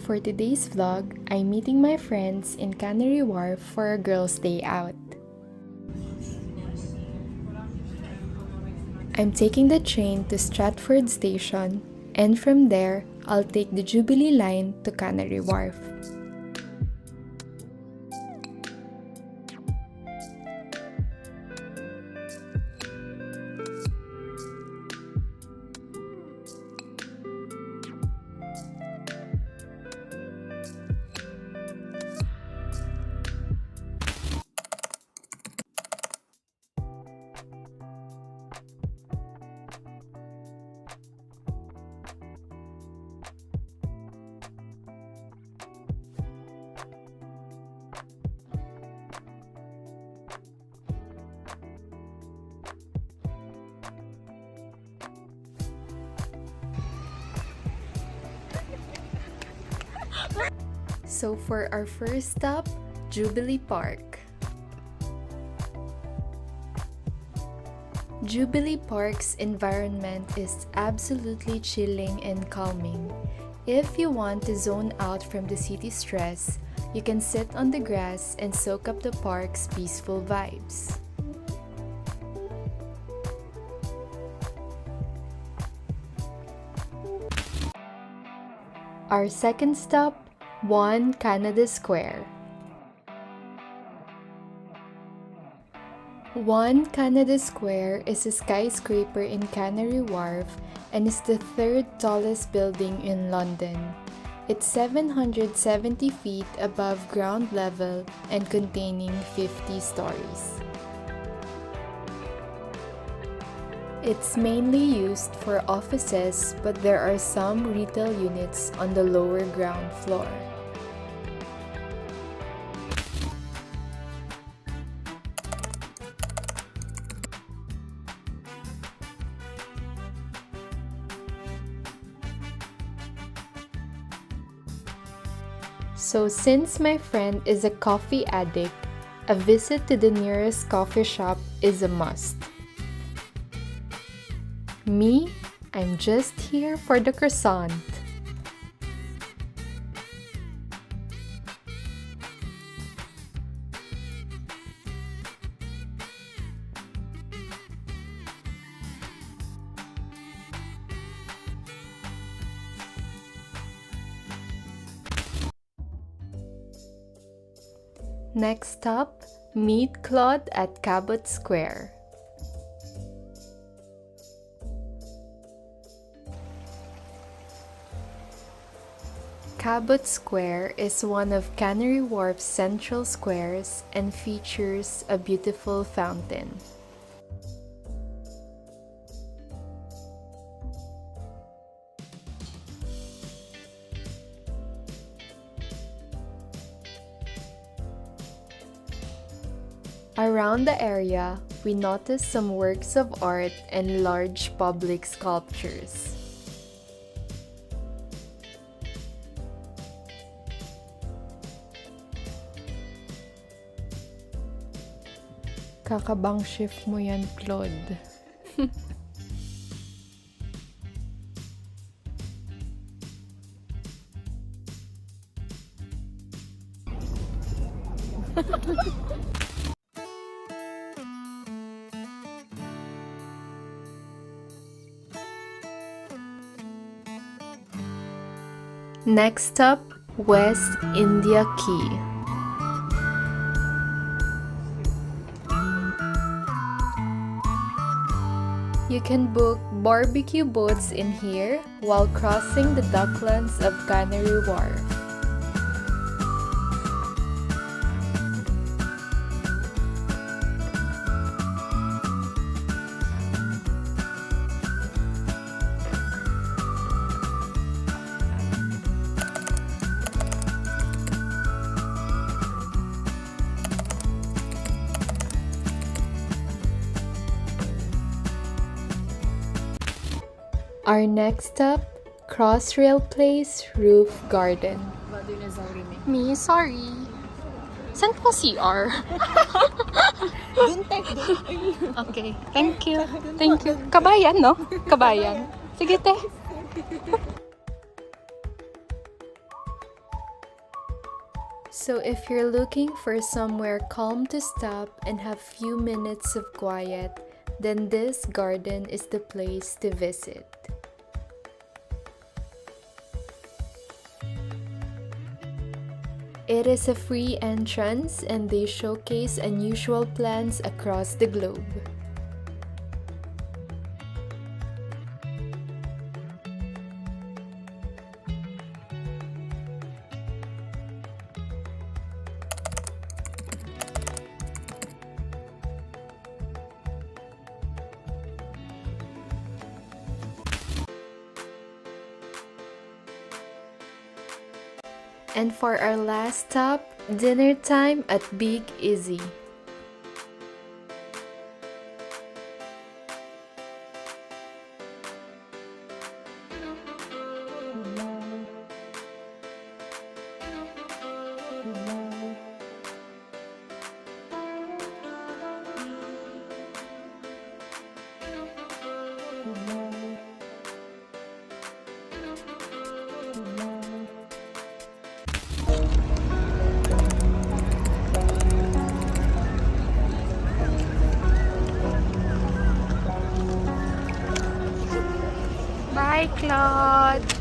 For today's vlog, I'm meeting my friends in Canary Wharf for a girls' day out. I'm taking the train to Stratford Station, and from there, I'll take the Jubilee line to Canary Wharf. So for our first stop, Jubilee Park. Jubilee Park's environment is absolutely chilling and calming. If you want to zone out from the city stress, you can sit on the grass and soak up the park's peaceful vibes. Our second stop, 1 Canada Square. 1 Canada Square is a skyscraper in Canary Wharf and is the third tallest building in London. It's 770 feet above ground level and containing 50 stories. It's mainly used for offices, but there are some retail units on the lower ground floor. So since my friend is a coffee addict, a visit to the nearest coffee shop is a must. Me, I'm just here for the croissant. Next stop, meet Claude at Cabot Square. Cabot Square is one of Canary Wharf's central squares and features a beautiful fountain. Around the area, we noticed some works of art and large public sculptures. Kakabang shift mo yan, Claude. Next up, West India Quay. You can book barbecue boats in here while crossing the docklands of Canary Wharf. Our next stop, Crossrail Place Roof Garden. Me, sorry. Saan po CR? Okay, thank you. Thank you. Kabayan, no? Kabayan. Sige, te. So if you're looking for somewhere calm to stop and have few minutes of quiet, then this garden is the place to visit. It is a free entrance and they showcase unusual plants across the globe. And for our last stop, dinner time at Big Izzy. Bye, Claude.